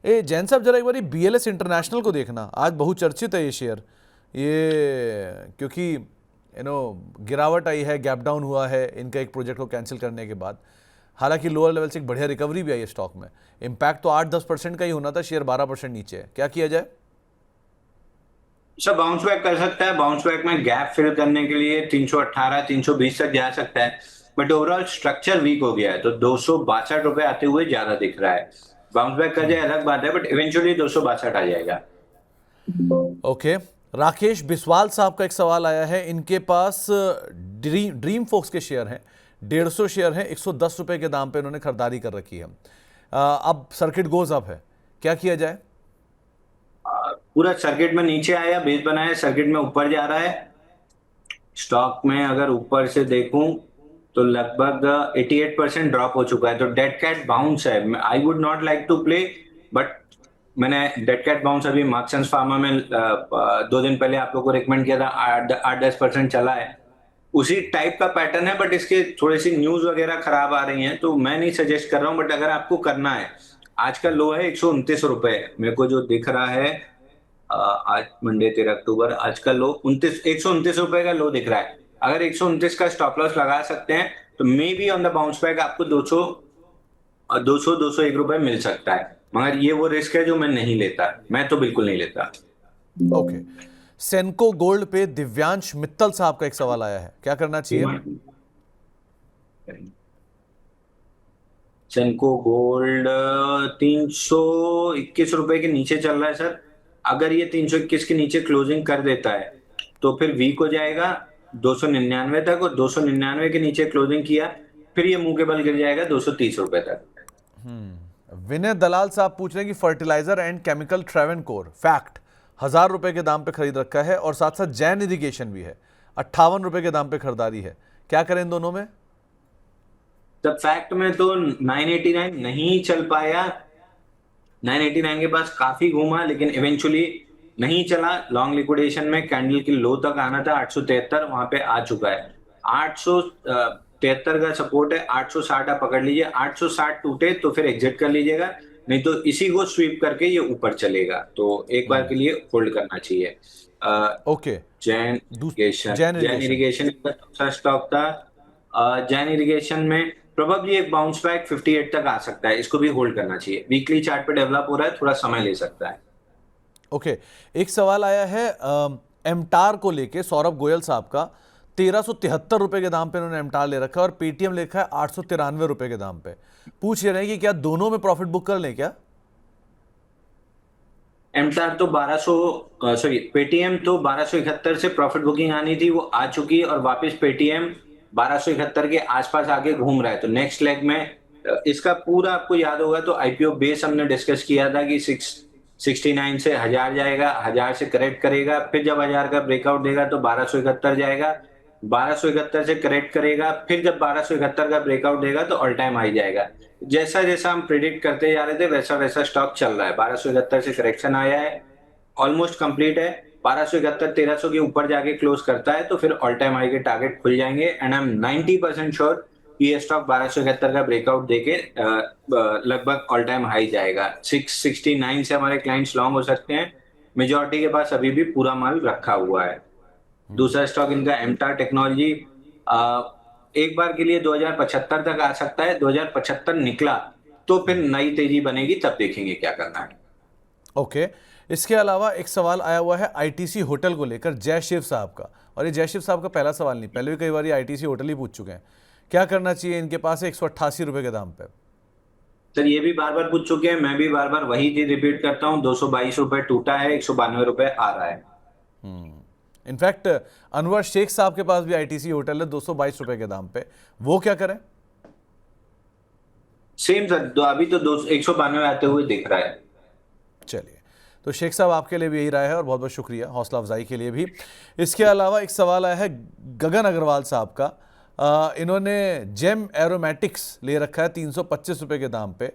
ए जैन साहब, जरा एक बार BLS इंटरनेशनल को देखना, आज बहुचर्चित है ये शेयर, ये क्योंकि गिरावट आई है, गैप डाउन हुआ है इनका एक प्रोजेक्ट को कैंसिल करने के बाद। हालांकि लोअर लेवल से एक बढ़िया रिकवरी भी आई है स्टॉक में, इम्पैक्ट तो 8-10% का ही होना था, शेयर 12% नीचे है, क्या किया जाए? सब बाउंस बैक कर सकता है, बाउंस बैक में गैप फिल करने के लिए 318 320 तक जा सकता है, बट ओवरऑल स्ट्रक्चर वीक हो गया है, तो 262 रुपए आते हुए ज्यादा दिख रहा है। बाउंस बैक कर जाए अलग बात है, बट इवेंचुअली 262 आ जाएगा। ओके, राकेश बिस्वाल साहब का एक सवाल आया है, इनके पास ड्रीम फोक्स के शेयर हैं, 150 शेयर हैं, 110 रुपए के दाम पे इन्होंने खरीदारी कर रखी है। अब सर्किट गोज अप है, क्या किया जाए? पूरा सर्किट में नीचे आया, बेस बनाया, सर्किट में ऊपर जा रहा है। स्टॉक में अगर ऊपर से देखूं तो लगभग 88% ड्रॉप हो चुका है, तो डेड कैट बाउंस है। I would not like to play, but मैंने डेड कैट बाउंस अभी मार्क्सन्स फार्मा में 2 दिन पहले आप लोगों को रिकमेंड किया था, 8-10% चला है, उसी टाइप का पैटर्न है, बट इसके थोड़ी सी न्यूज वगैरह खराब आ रही हैं, तो मैं नहीं सजेस्ट कर रहा हूं। बट अगर आपको करना है, आज का लो है 129 रुपए मेरे को जो दिख रहा है, आज मंडे 13 अक्टूबर, आज का लो 129 रुपए का लो दिख रहा है। अगर 129 का स्टॉप लॉस लगा सकते हैं तो may be on the bounce back आपको 201 रुपए मिल सकता है, मगर ये वो रिस्क है जो मैं नहीं लेता, मैं तो बिल्कुल नहीं लेता। ओके, सेनको गोल्ड पे दिव्यांश मित्तल साहब का एक सवाल आया है, क्या करना चाहिए? सेनको गोल्ड 321 रुपए के नीचे चल रहा है सर। अगर ये 321 के नीचे क्लोजिंग कर देता है तो फिर वीक हो जाएगा 299 तक, और 299 के नीचे क्लोजिंग किया फिर ये मुंह के बल गिर जाएगा 230 रुपए तक। विनय दलाल साहब पूछ रहे हैं कि fertiliser and chemical Travancore fact 1000 रुपए के दाम पे खरीद रखा है, और साथ साथ जैन इरिगेशन भी है, 58 रुपए के दाम पे खरीदारी है, क्या करें इन दोनों में? तब फैक्ट में तो 989 नहीं चल पाया, 989 के पास काफी घूमा, लेकिन इवेंचुअली नहीं चला, लॉन्ग लिक्विडेशन में कैंडल की लो तक आना था 873, वहां पे आ चुका है। 873 का सपोर्ट है, 860 आप पकड़ लीजिए। 860 टूटे तो फिर एग्जिट कर लीजिएगा, नहीं तो इसी को स्वीप करके ये ऊपर चलेगा, तो एक बार के लिए होल्ड करना चाहिए। Okay. Jain irrigation, Jain Jain irrigation. Irrigation का दूसरा स्टॉक था। जैन इरिगेशन में प्रोबेबली एक बाउंस बैक 58 तक आ सकता है, इसको भी होल्ड करना चाहिए। वीकली चार्ट पे डेवलप हो रहा है, थोड़ा समय ले सकता है। ओके। एक सवाल आया है एमटार को लेके, सौरभ गोयल साहब का। 1373 रुपए के दाम पे उन्होंने एमटार ले रखा है और पेटीएम लिखा है 893 रुपए के दाम पे। पूछ रहे हैं कि क्या दोनों में प्रॉफिट बुक कर लें क्या? एमटार तो 1200, सॉरी पेटीएम तो 1271 से प्रॉफिट बुकिंग आनी थी, वो आ चुकी है, और वापस पेटीएम 1271 के आसपास आके घूम रहा है। तो नेक्स्ट लेग में इसका पूरा आपको याद होगा तो आईपीओ बेस हमने डिस्कस किया था कि 69 से 1000 जाएगा, 1000 से करेक्ट करेगा, फिर जब 1000 का ब्रेकआउट देगा तो 1271 जाएगा, 1271 से करेक्ट करेगा, फिर जब 1271 का ब्रेकआउट देगा तो ऑल टाइम हाई जाएगा। जैसा जैसा हम प्रिडिक्ट करते जा रहे थे वैसा वैसा स्टॉक चल रहा है। 1271 से करेक्शन आया है, ऑलमोस्ट कंप्लीट है। 1271 1300 के ऊपर जाके क्लोज करता है तो फिर ऑल टाइम हाई के टारगेट खुल जाएंगे, एंड आई एम 90% श्योर कि ये स्टॉक 1271 का ब्रेकआउट देके लगभग ऑल टाइम हाई जाएगा। 669 से हमारे क्लाइंट्स लॉन्ग हो सकते हैं, मेजोरिटी के पास अभी भी पूरा माल रखा हुआ है। दूसरा स्टॉक इनका एमटार टेक्नोलॉजी, एक बार के लिए 2075 तक आ सकता है। 2075 निकला तो फिर नई तेजी बनेगी, तब देखेंगे क्या करना है। ओके। इसके अलावा एक सवाल आया हुआ है आईटीसी होटल को लेकर, जय शिव साहब का। और ये जय शिव साहब का पहला सवाल नहीं, पहले भी कई बार ये आईटीसी होटल ही पूछ चुके हैं। क्या करना चाहिए? इनके पास है 188 रुपए के दाम पे। सर ये भी बार बार पूछ चुके हैं, मैं भी बार बार वही चीज रिपीट करता हूँ। 222 रुपए टूटा है, 192 रुपए आ रहा है। इनफैक्ट अनवर शेख साहब के पास भी आईटीसी होटल है 222 रुपए के दाम पे। वो क्या करें? सेम सर, अभी तो 192 आते हुए दिख रहा है। चलिए, तो शेख साहब आपके लिए भी यही राय है और बहुत बहुत शुक्रिया हौसला अफजाई के लिए भी। इसके अलावा एक सवाल आया है गगन अग्रवाल साहब का। इन्होंने जेम एरोमेटिक्स ले रखा है 325 रुपए के दाम पे।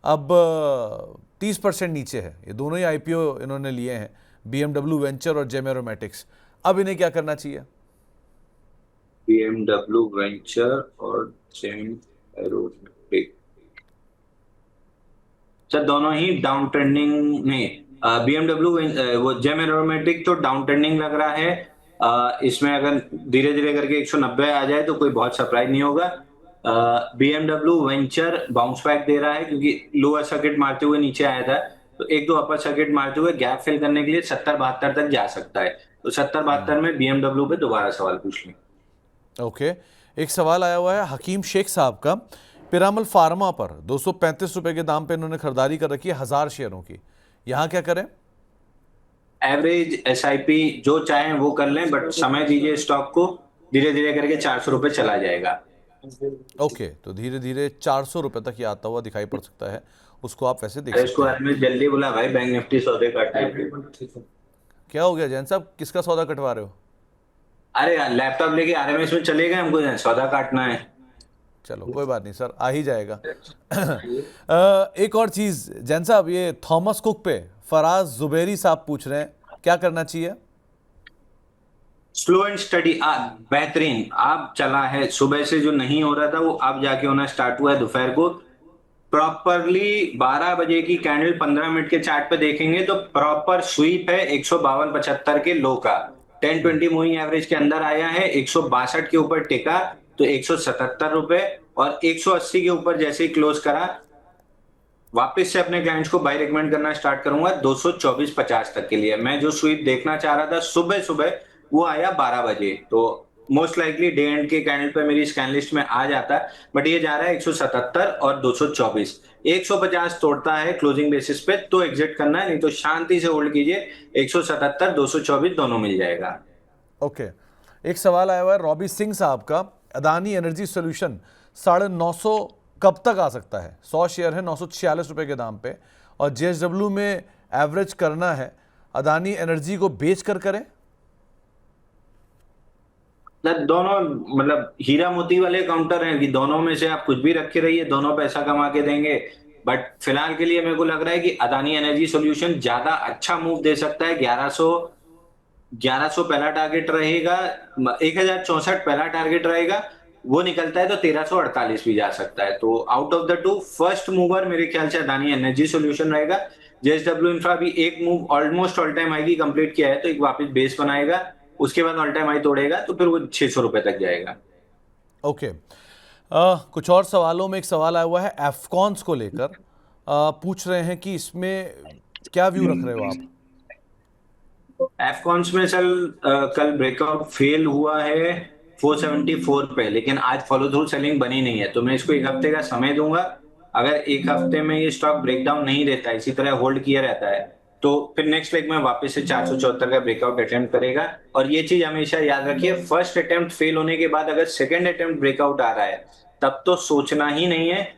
अब 30% नीचे है। ये दोनों ही आईपीओ इन्होंने लिए हैं, बीएमडब्ल्यू वेंचर और जेम एरोमेटिक्स। अब इन्हें क्या करना चाहिए? बीएमडब्ल्यू वेंचर और जेम एरोमेटिक, सर दोनों ही डाउन ट्रेंडिंग में। बीएमडब्ल्यू वो जेम एरोमेटिक तो डाउन ट्रेंडिंग लग रहा है। इसमें अगर धीरे धीरे करके 190 आ जाए तो कोई बहुत सरप्राइज नहीं होगा। बीएमडब्ल्यू वेंचर बाउंस बैक दे रहा है क्योंकि लोअर सर्किट मारते हुए नीचे आया था, तो एक दो अपर सर्किट मारते हुए गैप फिल करने के लिए 70-72 तक जा सकता है। तो 70-72 में बीएमडब्ल्यू पे दोबारा सवाल पूछ लें। ओके। एक सवाल आया हुआ है हकीम शेख साहब का। पिरामल फार्मा पर 235 रुपए के दाम पे इन्होंने खरीदारी कर रखी है 1000 शेयरों की। यहां क्या करें? एवरेज एसआईपी जो चाहें वो कर लें, बट समय दीजिए स्टॉक को, धीरे धीरे करके 400 रुपए चला जाएगा। ओके, तो धीरे धीरे 400 रुपए तक ये आता हुआ दिखाई पड़ सकता है। उसको आप वैसे देख अरे सकते इसको हैं। आदमी जल्दी बुला भाई, बैंक निफ्टी सौदे काटने के लिए। क्या हो गया जैन साहब, किसका सौदा कटवा रहे हो? अरे यार लैपटॉप लेके आरएमएस में चले गए, हमको सौदा काटना है। चलो कोई बात नहीं सर, आ ही जाएगा। एक और चीज जैन साहब, ये थॉमस कुक पे फराज जुबैरी साहब पूछ रहे हैं, क्या करना चाहिए? स्लो एंड स्टडी बेहतरीन आप चला है। सुबह से जो नहीं हो रहा था वो अब जाके होना स्टार्ट हुआ है। दोपहर को प्रॉपरली 12 बजे की कैंडल 15 मिनट के चार्ट पे देखेंगे तो प्रॉपर स्वीप है 152.75 के लो का। 10-20 मूविंग एवरेज के अंदर आया है, 162 के ऊपर टिका तो 177 रुपए, और 180 के ऊपर जैसे ही क्लोज करा वापस से अपने क्लाइंट्स को बाय रिकमेंड करना स्टार्ट करूंगा 224.50 तक के लिए। मैं जो स्वीप देखना चाह रहा था सुबह सुबह वो आया 12 बजे, तो मोस्ट लाइकली डे एंड के कैंडल पे मेरी स्कैन लिस्ट में आ जाता, बट ये जा रहा है 177 और 224। 150 तोड़ता है क्लोजिंग बेसिस पे तो एग्जिट करना है, नहीं तो शांति से होल्ड कीजिए। 177 224 दोनों मिल जाएगा। ओके। एक सवाल आया हुआ है रॉबी सिंह साहब का। अदानी एनर्जी सोल्यूशन 950 कब तक आ सकता है? 100 शेयर है 946 रुपए के दाम पे, और जेएसडब्ल्यू में एवरेज करना है। अदानी एनर्जी को बेच कर करें? दोनों मतलब हीरा मोती वाले काउंटर हैं कि दोनों में से आप कुछ भी रखे रहिए, दोनों पैसा कमा के देंगे। बट फिलहाल के लिए मेरे को लग रहा है कि अदानी एनर्जी सॉल्यूशन ज्यादा अच्छा मूव दे सकता है। 1100 पहला टारगेट रहेगा, 1064 पहला टारगेट रहेगा, वो निकलता है तो 1348 भी जा सकता है। तो out of the two first mover मेरे ख्याल से अदानी एनर्जी सॉल्यूशन रहेगा। जेएसडब्ल्यू इंफ्रा भी एक move almost all time high की कंप्लीट किया है, तो एक वापस बेस बनाएगा, उसके बाद ऑल टाइम हाई तोड़ेगा तो फिर वो 600 रुपए तक जाएगा। ओके। कुछ और सवालों में एक सवाल आया हुआ है एफकॉन्स को लेकर। पूछ रहे हैं कि इसमें क्या व्यू रख रहे हो आप? एफकॉन्स में कल ब्रेकआउट फेल हुआ है 474 पे, लेकिन आज फॉलो थ्रू सेलिंग बनी नहीं है, तो मैं इसको एक हफ्ते का समय दूंगा। अगर एक हफ्ते में ये स्टॉक ब्रेकडाउन नहीं देता, इसी तरह होल्ड किया रहता है, तो फिर नेक्स्ट लेग में वापस से 474 का ब्रेकआउट अटेम्प्ट करेगा। और ये चीज हमेशा याद रखिए, फर्स्ट अटेम्प्ट फेल होने के बाद अगर सेकंड अटेम्प्ट ब्रेकआउट आ रहा है, तब तो सोचना ही नहीं है,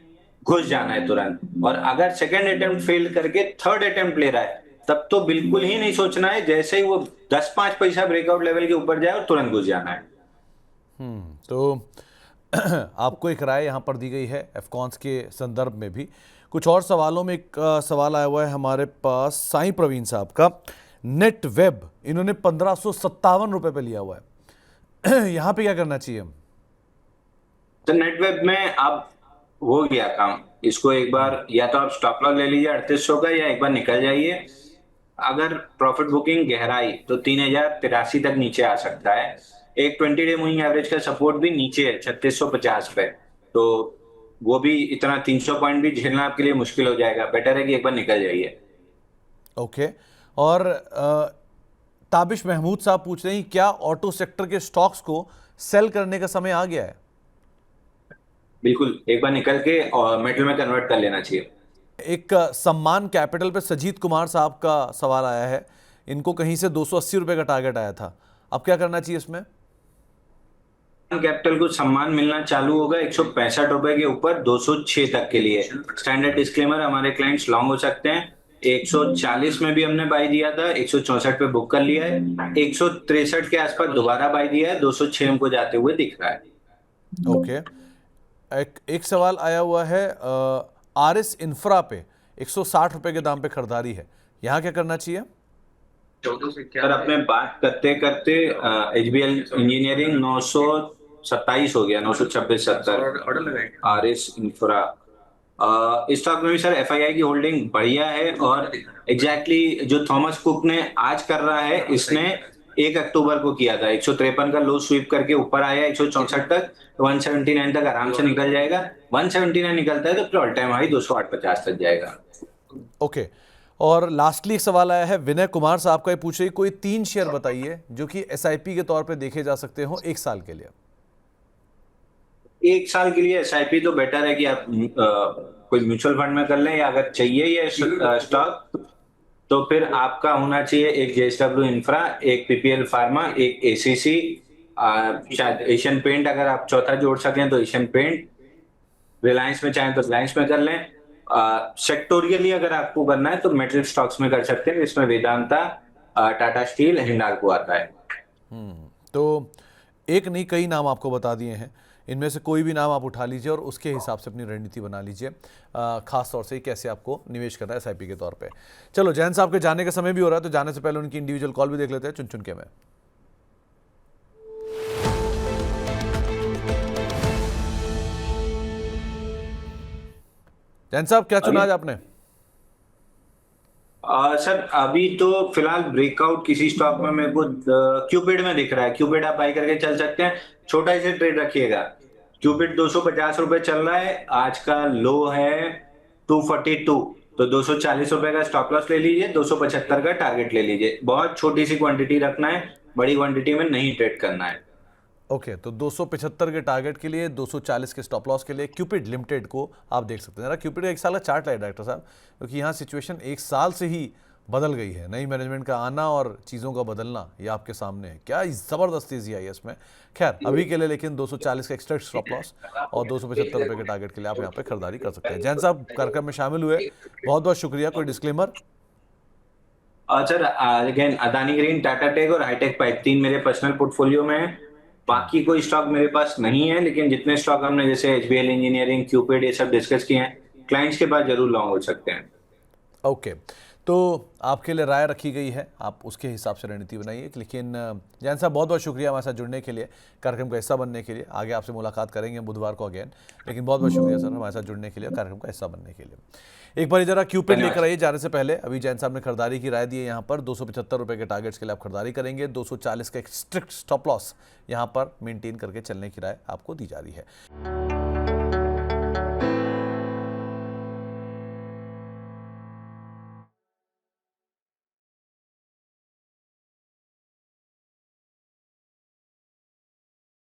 घुस जाना है तुरंत। और अगर सेकंड अटेम्प्ट फेल करके थर्ड अटेम्प्ट ले रहा है, तब तो बिल्कुल ही नहीं सोचना है, जैसे ही वो 10-5 पैसा ब्रेकआउट लेवल के ऊपर जाए और तुरंत घुस जाना है। तो आपको एक राय यहाँ पर दी गई है एफकॉन्स के संदर्भ में भी। कुछ और सवालों में एक सवाल आया हुआ है हमारे पास साईं प्रवीण साहब का। नेट वेब इन्होंने 1557 रुपए पे लिया हुआ है। यहाँ पे क्या करना चाहिए? तो नेटवेब में अब हो गया काम, इसको एक बार या तो आप स्टॉप लॉस ले लीजिए 3800 का, या एक बार निकल जाइए। अगर प्रॉफिट बुकिंग गहराई तो 3083 तक नीचे आ सकता है। एक 20 डे मूविंग एवरेज का सपोर्ट भी नीचे है 3650 पे, तो वो भी इतना 300 पॉइंट भी झेलना आपके लिए मुश्किल हो जाएगा। बेटर है कि एक बार निकल जाइए। ओके। और ताबिश महमूद साहब पूछ रहे हैं क्या ऑटो सेक्टर के स्टॉक्स को सेल करने का समय आ गया है? बिल्कुल, एक बार निकल के मेटल में कन्वर्ट कर लेना चाहिए। एक सम्मान कैपिटल पे सजीत कुमार साहब का सवाल आया है। इनको कहीं से 280 रुपए का टारगेट आया था, अब क्या करना चाहिए इसमें? कैपिटल को सम्मान मिलना चालू होगा 165 रुपए के ऊपर 206 तक के लिए। स्टैंडर्ड डिस्क्लेमर, हमारे क्लाइंट्स लॉन्ग हो सकते हैं। 140 में भी हमने बाई दिया था, 164 पे बुक कर लिया है, 163 के आसपास दोबारा बाई दिया है, 206 हमको जाते हुए दिख रहा है। ओके। एक सवाल आया हुआ है आरएस इंफ्रा पे 160 रुपए के दाम पे खरीदारी है, यहाँ क्या करना चाहिए? सर, अपने बात करते करते एचबीएल इंजीनियरिंग 927 हो गया, 926.70। आरएस इंफ्रा इस स्टॉक में भी सर एफआईआई की होल्डिंग बढ़िया है, और एग्जैक्टली जो थॉमस कुक ने आज कर रहा है, इसने 1 अक्टूबर को किया था। 153 का लो स्वीप करके ऊपर आया 164 तक, 179 तक आराम से निकल जाएगा। 179 निकलता है तो फिर ऑल टाइम हाई 208.50 तक जाएगा। ओके। और लास्टली एक सवाल आया है विनय कुमार साहब का, ये पूछ रही कोई 3 शेयर बताइए जो कि एसआईपी के तौर पे देखे जा सकते हो 1 साल के लिए। 1 साल के लिए एसआईपी तो बेटर है कि आप कोई म्यूचुअल फंड में कर लें, या अगर चाहिए ये स्टॉक तो फिर आपका होना चाहिए एक जेएसडब्ल्यू इंफ्रा, एक पीपीएल फार्मा, एक एसीसी, शायद एशियन पेंट, अगर आप चौथा जोड़ सकें तो एशियन पेंट। रिलायंस में चाहें तो रिलायंस में कर लें। सेक्टोरियली अगर आपको करना है तो मेटल स्टॉक्स में कर सकते हैं, इसमें वेदांता, टाटा स्टील, हिंडाल्को आता है। तो एक नहीं कई नाम आपको बता दिए हैं, इनमें से कोई भी नाम आप उठा लीजिए और उसके हिसाब से अपनी रणनीति बना लीजिए, खास तौर से कैसे आपको निवेश करना है एसआईपी के तौर पे। चलो जैन साहब के जाने का समय भी हो रहा है, तो जाने से पहले उनकी इंडिविजुअल कॉल भी देख लेते हैं चुन चुन के में। जैन साहब क्या चुना आज आपने? सर, अभी तो फिलहाल ब्रेकआउट किसी स्टॉक में मेरे को क्यूपिड में दिख रहा है। क्यूपिड आप बाई करके चल सकते हैं, छोटा ही से ट्रेड रखिएगा। क्यूपिड 250 रुपए चल रहा है, आज का लो है 242, तो 240 रुपए का स्टॉप लॉस ले लीजिए, 275 का टारगेट ले लीजिए। बहुत छोटी सी क्वांटिटी रखना है, बड़ी क्वांटिटी में नहीं ट्रेड करना है। ओके, तो 275 के टारगेट के लिए, 240 के स्टॉप लॉस के लिए क्यूपिड लिमिटेड को आप देख सकते हैं। जरा क्यूपिड का 1 साल का चार्ट लाइए डॉक्टर साहब, क्योंकि यहाँ सिचुएशन 1 साल से ही बदल गई है। नई मैनेजमेंट का आना और चीज़ों का बदलना ये आपके सामने है, क्या ज़बरदस्त तेजी आई है इसमें। खैर अभी के लिए लेकिन 240 का एक्स्ट्रा स्टॉप लॉस और 275 रुपये के टारगेट के लिए आप यहाँ पे खरीदारी कर सकते हैं। जैन साहब कार्यक्रम में शामिल हुए, बहुत बहुत शुक्रिया। कोई disclaimer? Sir, again Adani green, Tata tech और हाईटेक पाइप 3 मेरे पर्सनल पोर्टफोलियो में है। बाकी कोई स्टॉक मेरे पास नहीं है, लेकिन जितने स्टॉक हमने जैसे एचबीएल इंजीनियरिंग, क्यूपिड, ये सब डिस्कस किए हैं, क्लाइंट्स के पास जरूर लॉन्ग हो सकते हैं। ओके, तो आपके लिए राय रखी गई है, आप उसके हिसाब से रणनीति बनाइए। लेकिन जैन साहब, बहुत बहुत शुक्रिया हमारे साथ जुड़ने के लिए, कार्यक्रम का हिस्सा बनने के लिए। आगे आपसे मुलाकात करेंगे बुधवार को अगेन, लेकिन बहुत बहुत शुक्रिया सर हमारे साथ जुड़ने के लिए, कार्यक्रम का हिस्सा बनने के लिए। एक बार जरा क्यूपिड धन्यवाद। लेकर आइए जाने से पहले। अभी जैन साहब ने खरीदारी की राय दी है, यहाँ पर 275 रुपये के टारगेट्स के लिए आप खरीदारी करेंगे। 240 का एक स्ट्रिक्ट स्टॉप लॉस यहाँ पर मेंटेन करके चलने की राय आपको दी जा रही है।